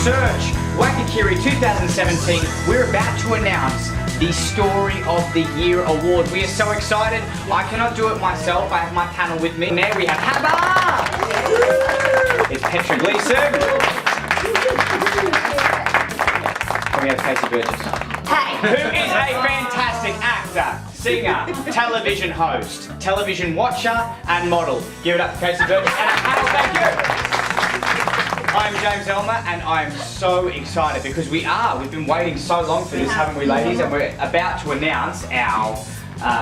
Search Wakakirri 2017, we're about to announce the Story of the Year Award. We are so excited. I cannot do it myself. I have my panel with me. There we have Habba! It's Petra Gleeson. And we have Casey Burgess. Hey! Who is a fantastic actor, singer, television host, television watcher and model. Give it up for Casey Burgess and a panel, thank you. I'm James Elmer and I'm so excited because we've been waiting so long for this, haven't we ladies? And we're about to announce our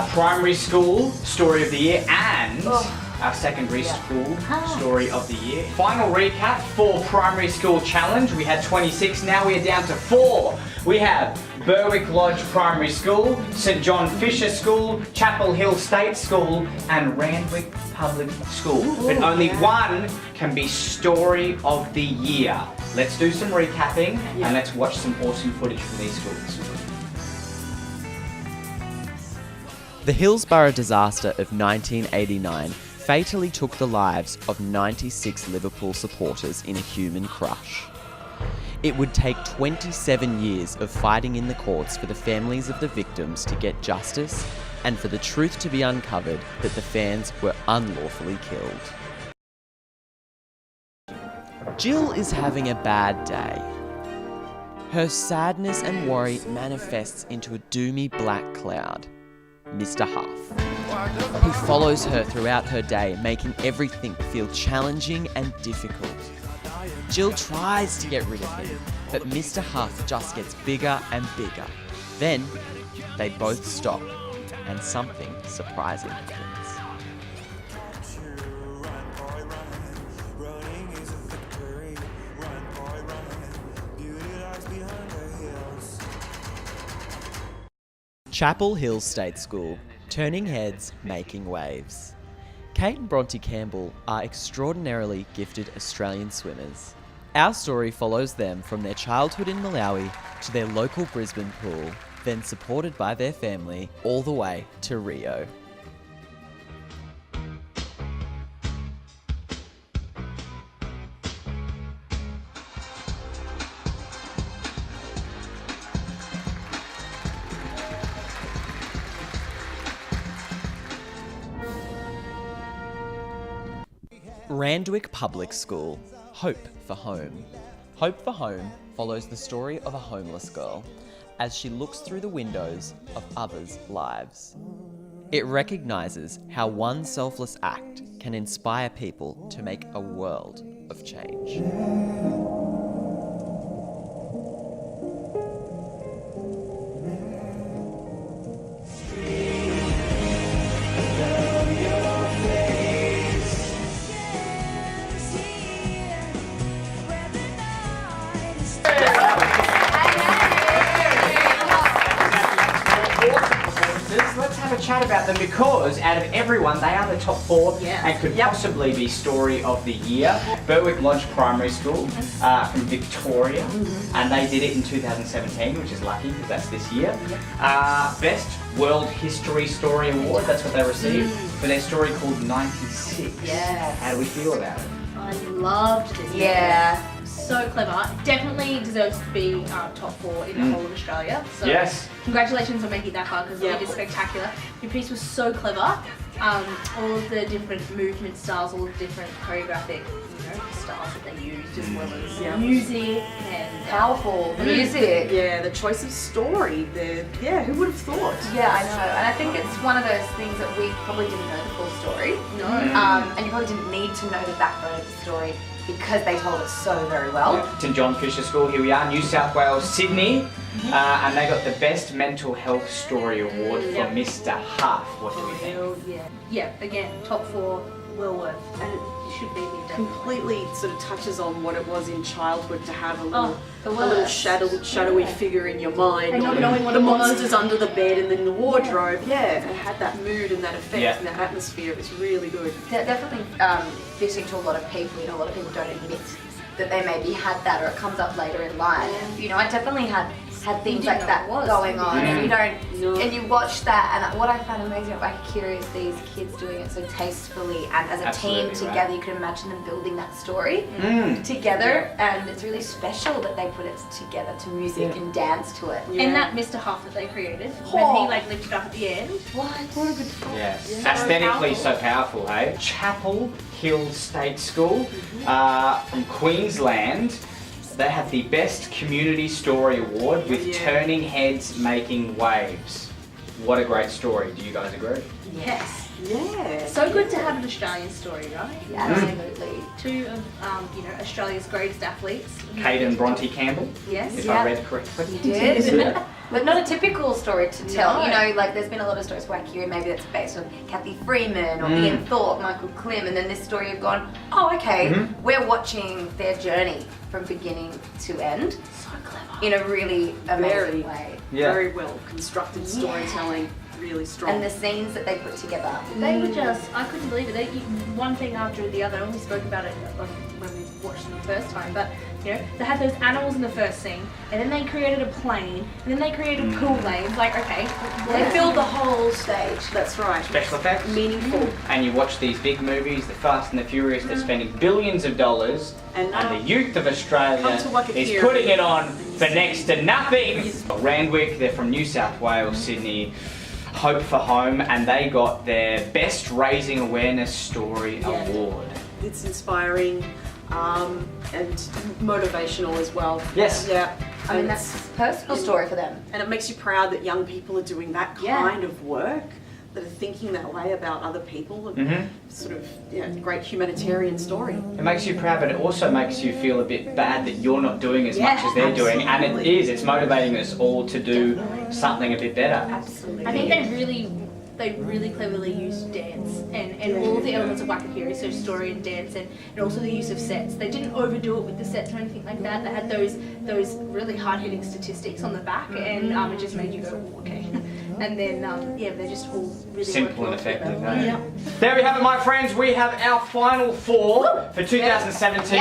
primary school Story of the Year and our secondary school Story of the Year. Final recap for primary school challenge. We had 26, now we are down to 4. We have Berwick Lodge Primary School, St John Fisher School, Chapel Hill State School and Randwick Public School. But only one can be Story of the Year. Let's do some recapping and let's watch some awesome footage from these schools. The Hillsborough disaster of 1989 fatally took the lives of 96 Liverpool supporters in a human crush. It would take 27 years of fighting in the courts for the families of the victims to get justice and for the truth to be uncovered that the fans were unlawfully killed. Jill is having a bad day. Her sadness and worry manifests into a doomy black cloud, Mr. Huff, who follows her throughout her day, making everything feel challenging and difficult. Jill tries to get rid of him, but Mr. Huff just gets bigger and bigger. Then, they both stop, and something surprising happens. Chapel Hill State School, turning heads, making waves. Kate and Bronte Campbell are extraordinarily gifted Australian swimmers. Our story follows them from their childhood in Malawi to their local Brisbane pool, then supported by their family all the way to Rio. Randwick Public School, Hope for Home. Hope for Home follows the story of a homeless girl as she looks through the windows of others' lives. It recognises how one selfless act can inspire people to make a world of change. Chat about them because out of everyone they are the top 4 and could possibly be Story of the Year. Berwick Lodge Primary School from Victoria and they did it in 2017, which is lucky because that's this year. Best World History Story Award, that's what they received for their story called 96. How do we feel about it? I loved it. Yeah. So clever. Definitely deserves to be top 4 in the whole of Australia. So congratulations on making that far because it is spectacular. Your piece was so clever. All of the different movement styles, all the different choreographic styles that they used, as well as music and powerful music. Yeah, the choice of story. Who would have thought? Yeah, I know. And I think it's one of those things that we probably didn't know the full story. No. And you probably didn't need to know the backbone of the story because they told it so very well. St John Fisher School, here we are, New South Wales, Sydney, and they got the Best Mental Health Story Award for Mr. Huff. What do we think? Yeah, again, top 4, well worth, and it should be here. Completely sort of touches on what it was in childhood to have a little shadowy figure in your mind, and not knowing what the it was. monsters under the bed and then the wardrobe. It had that mood and that effect and that atmosphere. It's really good. Definitely fitting to a lot of people. A lot of people don't admit that they maybe had that, or it comes up later in life. I definitely had had things like that going on, and and you watch that, and what I found amazing about Wakakirri is these kids doing it so tastefully, and as a team together, you can imagine them building that story together, and it's really special that they put it together to music and dance to it. And that Mr. Huff that they created, when he like lifted up at the end. What a good film. Yes. Aesthetically so powerful, hey? Chapel Hill State School from Queensland. They have the Best Community Story Award with Turning Heads, Making Waves. What a great story. Do you guys agree? Yes. Yeah. So good to have an Australian story, right? Yeah, absolutely. Two of Australia's greatest athletes. Caden Bronte Campbell, Yes. if I read correctly. You did. But not a typical story to tell. You know, like there's been a lot of stories for Wakakirri, maybe that's based on Kathy Freeman or Ian Thorpe, Michael Klim, and then this story you've gone, oh, okay, we're watching their journey from beginning to end. So clever. In a really amazing way. Yeah. Very well constructed storytelling, really strong. And the scenes that they put together. They were just, I couldn't believe it. One thing after the other, and we spoke about it when we watched them the first time, but you know, they had those animals in the first scene, and then they created a plane, and then they created pool lanes. Like, okay, they filled the whole stage. That's right. Special effects. Meaningful. And you watch these big movies, the Fast and the Furious, they're spending billions of dollars, and the youth of Australia is putting it on for next to nothing. Randwick, they're from New South Wales, Sydney. Hope for Home, and they got their Best Raising Awareness Story Award. It's inspiring and motivational as well. Yes. Yeah. I mean, that's a personal story for them. And it makes you proud that young people are doing that kind of work, that are thinking that way about other people, and sort of great humanitarian story. It makes you proud, but it also makes you feel a bit bad that you're not doing as much as they're doing, and it's motivating us all to do something a bit better. Absolutely. I think they really cleverly used dance and all of the elements of Wakakirri, so story and dance, and also the use of sets. They didn't overdo it with the sets or anything like that. They had those really hard-hitting statistics on the back, and it just made you go, oh, okay. And then, they're just all really simple and effective. Yeah. There we have it, my friends. We have our final four for 2017.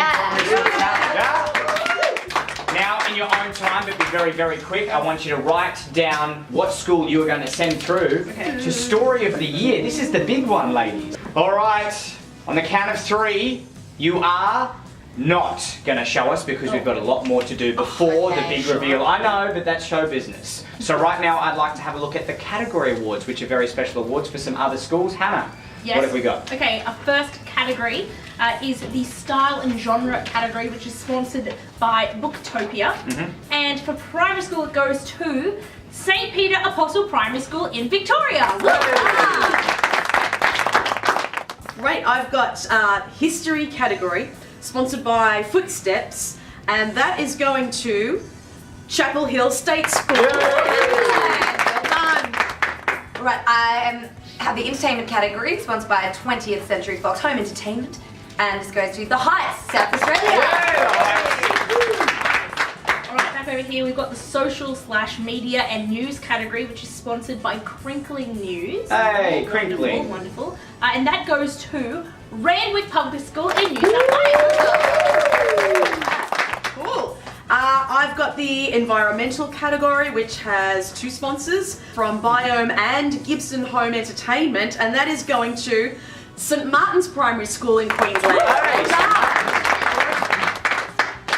Now, in your own time, but be very, very quick, I want you to write down what school you are going to send through to Story of the Year. This is the big one, ladies. All right, on the count of three, you are not going to show us because we've got a lot more to do before the big reveal. I know, but that's show business. So right now, I'd like to have a look at the category awards, which are very special awards for some other schools. Hannah, what have we got? Okay, our first category is the Style and Genre category, which is sponsored by Booktopia. And for primary school, it goes to St. Peter Apostle Primary School in Victoria. Great, I've got History category, sponsored by Footsteps, and that is going to Chapel Hill State School. Right, I have the Entertainment category, sponsored by 20th Century Fox Home Entertainment, and this goes to The Heights, South Australia. Alright, back over here we've got the Social/Media and News category, which is sponsored by Crinkling News. Hey, Crinkling. Wonderful. And that goes to Randwick Public School in New South Wales. Cool. I've got the Environmental category, which has two sponsors from Biome and Gibson Home Entertainment, and that is going to St Martin's Primary School in Queensland.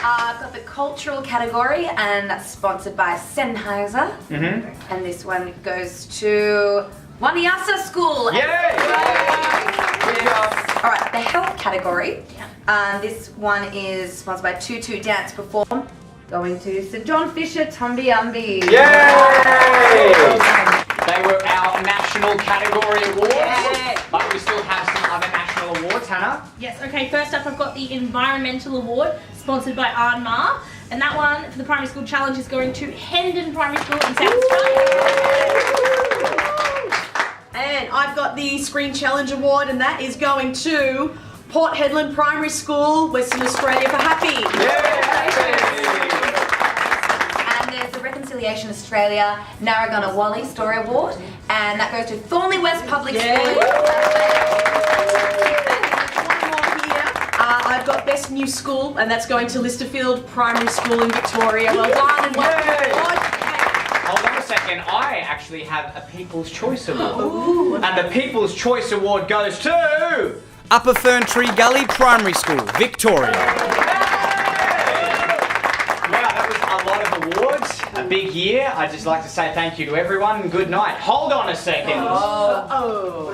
I've got the Cultural category, and that's sponsored by Sennheiser. And this one goes to Waniasa School. Alright, the Health category. This one is sponsored by Tutu Dance Perform, going to Sir John Fisher Tumbi Umbi. They were our national category awards, but we still have some other national awards, Hannah. Yes, okay, first up I've got the Environmental Award, sponsored by Arnmar, and that one for the Primary School Challenge is going to Hendon Primary School in South Australia. And I've got the Screen Challenge Award, and that is going to Port Hedland Primary School, Western Australia for Happy. And there's the Reconciliation Australia Narragunnawali Story Award, and that goes to Thornleigh West Public School. I've got Best best new school, and that's going to Lysterfield Primary School in Victoria. Well done, and Hold on a second, I actually have a People's Choice Award. And the People's Choice Award goes to... Upper Ferntree Gully Primary School, Victoria. Wow, that was a lot of awards, a big year. I'd just like to say thank you to everyone and good night. Hold on a second.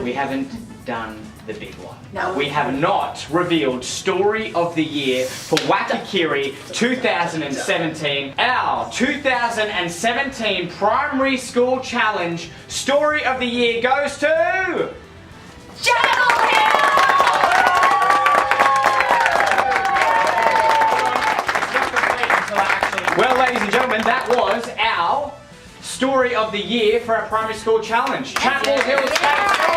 We haven't done the big one. No. We have not revealed Story of the Year for Wakakirri 2017. Our 2017 Primary School Challenge Story of the Year goes to... Well, ladies and gentlemen, that was our Story of the Year for our Primary School Challenge. Chapel Hill State School!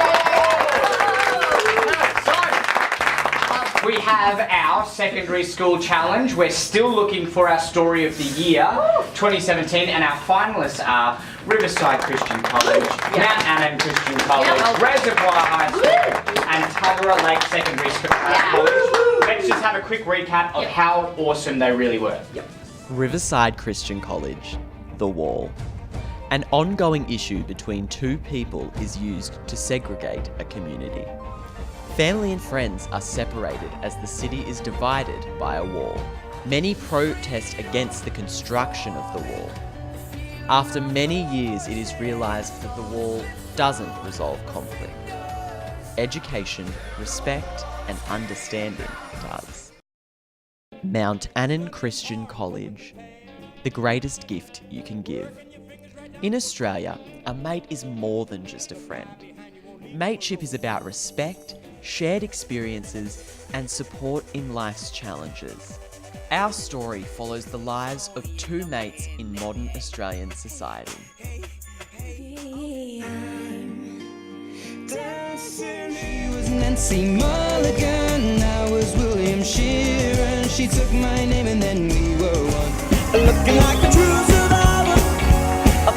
We have our Secondary School Challenge. We're still looking for our Story of the Year 2017, and our finalists are Riverside Christian College, Mount Annan Christian College, Reservoir High School, and Tuggerah Lake Secondary School College. Let's just have a quick recap of how awesome they really were. Riverside Christian College, the wall. An ongoing issue between two people is used to segregate a community. Family and friends are separated as the city is divided by a wall. Many protest against the construction of the wall. After many years, it is realised that the wall doesn't resolve conflict. Education, respect, and understanding does. Mount Annan Christian College, the greatest gift you can give. In Australia, a mate is more than just a friend. Mateship is about respect, shared experiences, and support in life's challenges. Our story follows the lives of two mates in modern Australian society. Nancy Mulligan, I was William Sheeran. She took my name and then we were one. Looking like a true survivor,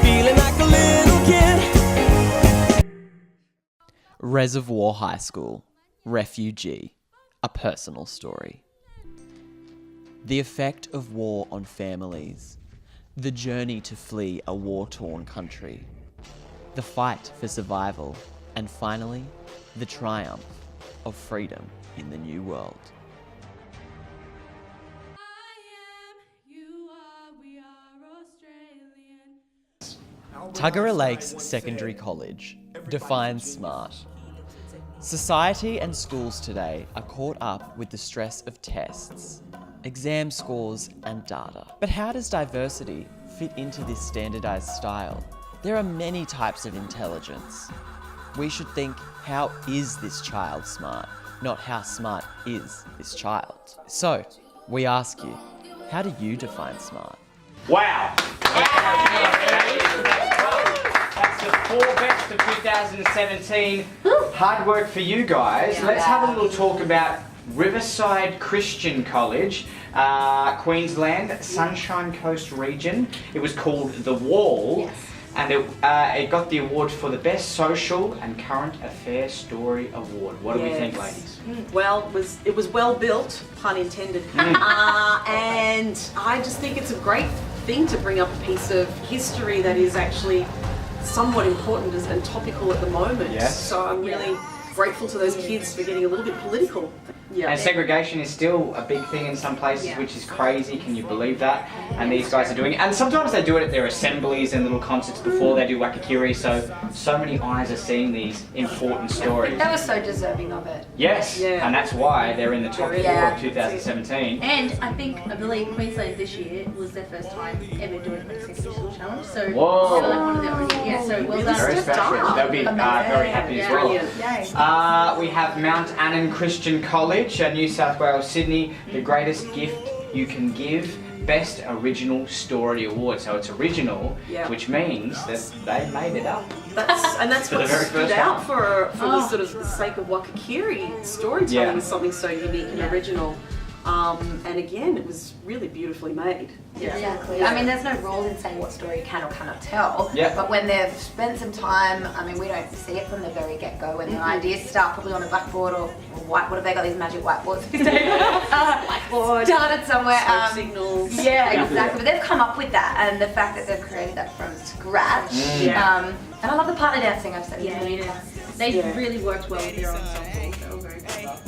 feeling like a little kid. Reservoir High School, Refugee, a personal story. The effect of war on families, the journey to flee a war-torn country, the fight for survival, and finally, the triumph of freedom in the new world. Tuggerah Lakes Secondary College defines smart. Society and schools today are caught up with the stress of tests, exam scores, and data. But how does diversity fit into this standardized style? There are many types of intelligence. We should think, how is this child smart? Not how smart is this child? So, we ask you, how do you define smart? Wow! That's the 4 best of 2017. Hard work for you guys. Let's have a little talk about Riverside Christian College, Queensland, Sunshine Coast region. It was called The Wall. And it got the award for the Best Social and Current Affairs Story Award. What do we think, ladies? Well, it was well built, pun intended. And I just think it's a great thing to bring up a piece of history that is actually somewhat important and topical at the moment. So I'm really grateful to those kids for getting a little bit political. And segregation is still a big thing in some places, which is crazy. Can you believe that? And these guys are doing it. And sometimes they do it at their assemblies and little concerts before they do Wakakirri. So many eyes are seeing these important stories. They were so deserving of it. Yes, and that's why they're in the top 4 of 2017. And I believe Queensland this year was their first time ever doing a secondary school challenge. So Whoa. they were like one of the only, so well done. Very special. They'll be very happy as well. We have Mount Annan Christian College, New South Wales, Sydney, the greatest gift you can give, Best Original Story Award. So it's original, which means that they made it up. That's what stood out for the sort of the sake of Wakakirri. Storytelling is something so unique and original. And again, it was really beautifully made. Yeah. Exactly. I mean, there's no rules in saying what story you can or cannot tell. Yeah. But when they've spent some time, I mean, we don't see it from the very get-go. When the ideas start probably on a blackboard or white. What have they got? These magic whiteboards. Whiteboard. Started somewhere. Smoke signals. Yeah, exactly. But they've come up with that, and the fact that they've created that from scratch. And I love the partner dancing. I've said. They really worked well with their ensemble. They were very clever.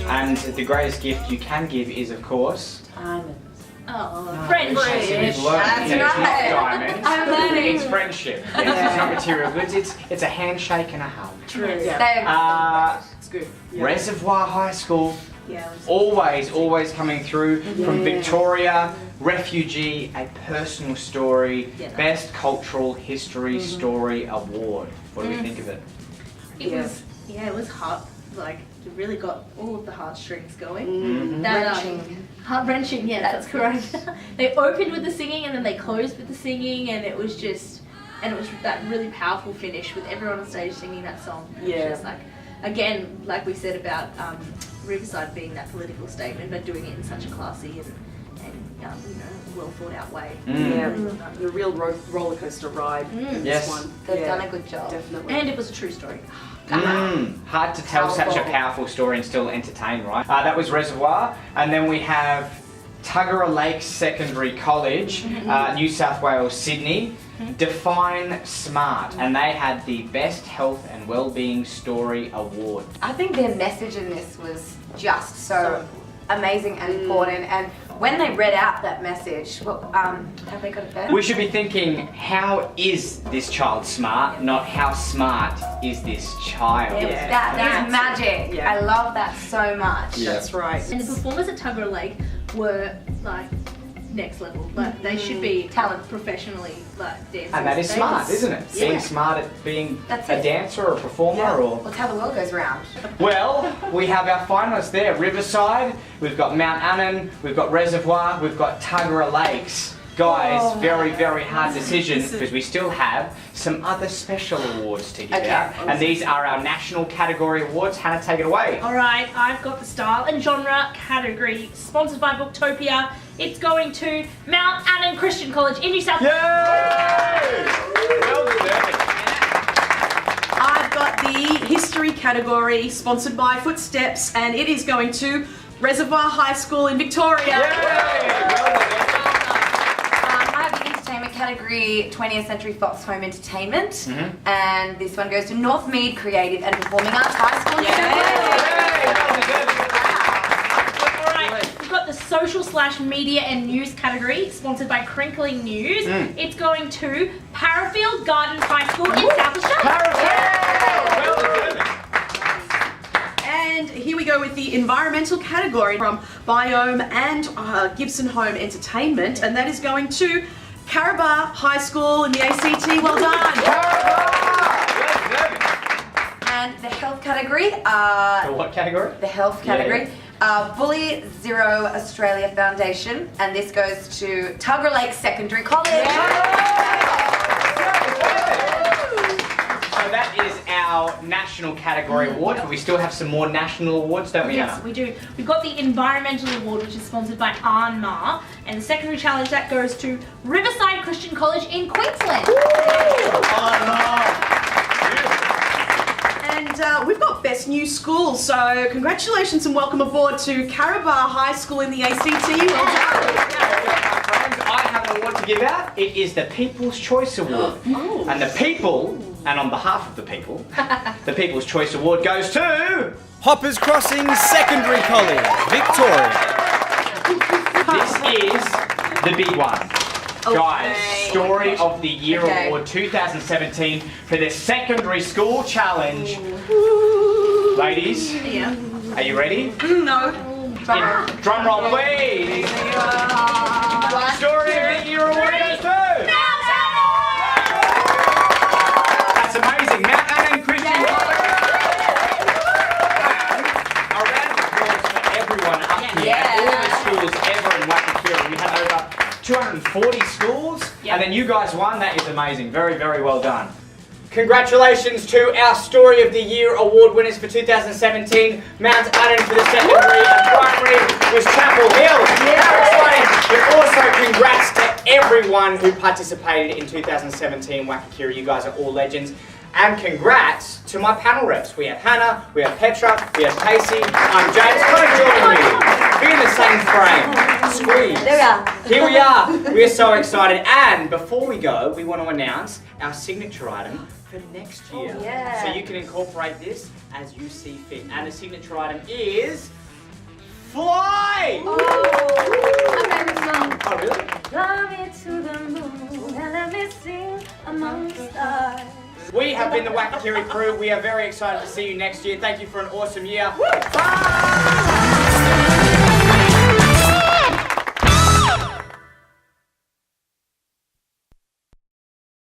And the greatest gift you can give is, of course, Diamonds. Oh, friendship. It's not diamonds. I'm learning. It's friendship. It's not material goods. It's a handshake and a hug. True. It's good. Reservoir High School. Yeah. Always coming through from Victoria. Refugee, a personal story, best cultural history story award. What do we think of it? It was hard. Like, it really got all of the heartstrings going. Heart-wrenching, yeah, that's correct. They opened with the singing and then they closed with the singing, and it was that really powerful finish with everyone on stage singing that song. Yeah. It was just like, again, like we said about Riverside being that political statement, but doing it in such a classy and well thought out way. The real roller coaster ride. Yes. This one. They've done a good job. Definitely. And it was a true story. Hard to tell such a powerful story and still entertain, right? That was Reservoir, and then we have Tuggerah Lakes Secondary College, New South Wales, Sydney. Define Smart, and they had the Best Health and Wellbeing Story Award. I think their message in this was just so amazing and important, and when they read out that message, have they got it there? We should be thinking, how is this child smart, not how smart is this child? That is magic. Yeah. I love that so much. That's right. And the performers at Tuggerah Lake were like next level. Like, they should be talent professionally dancers. And that is smart, isn't it? Being smart at being a dancer or a performer or... That's how the world goes round. Well, we have our finalists there. Riverside, we've got Mount Annan, we've got Reservoir, we've got Tuggerah Lakes. Guys, very, very hard decision because we still have some other special awards to give out. And these are our national category awards. Hannah, take it away. Alright, I've got the style and genre category, sponsored by Booktopia. It's going to Mount Annan Christian College in New South Wales. Yay! Well deserved. I've got the history category, sponsored by Footsteps, and it is going to Reservoir High School in Victoria. Yay! Well deserved. I have the entertainment category, 20th Century Fox Home Entertainment, and this one goes to Northmead Creative and Performing Arts High School. Alright, we've got the social/media and news category, sponsored by Crinkling News. It's going to Parafield Gardens High School in South Australia. Well deserved. And here we go with the environmental category from Biome and Gibson Home Entertainment, and that is going to Caraba High School in the ACT. Well done! And the health category. The what category? The health category. Bully Zero Australia Foundation, and this goes to Tuggerah Lake Secondary College. So that is our national category award, but we still have some more national awards, don't we, Yes, Anna? we do. We've got the Environmental Award, which is sponsored by Annan, and the secondary challenge that goes to Riverside Christian College in Queensland. And we've got Best New School, so congratulations and welcome aboard to Caraba High School in the ACT. Well done! I have an award to give out. It is the People's Choice Award. And the people, and on behalf of the people, the People's Choice Award goes to... Hoppers Crossing Secondary College, Victoria. This is the big one. Guys, Story of the Year Award 2017 for the Secondary School Challenge. Ladies, are you ready? No. Drum roll, please. Story of the Year Award goes to... That's amazing. Mount Annan Christian College. A round of applause for everyone up here. All the schools ever in Wakakirri. We had over 240 schools, and then you guys won. That is amazing. Very, very well done. Congratulations to our Story of the Year award winners for 2017. Mount Annan for the secondary and primary was Chapel Hill. How exciting! But also congrats to everyone who participated in 2017 Wakakirri. You guys are all legends. And congrats to my panel reps. We have Hannah, we have Petra, we have Casey. I'm James. Come and join me. Be in the same frame. Squeeze. There we are. Here we are. We are so excited. And before we go, we want to announce our signature item for next year. Oh, yeah. So you can incorporate this as you see fit. And the signature item is Fly! Oh, my favourite song. Oh, really? Fly me to the moon and let me sing among the stars. We have been the Wakakirri crew. We are very excited to see you next year. Thank you for an awesome year. Bye!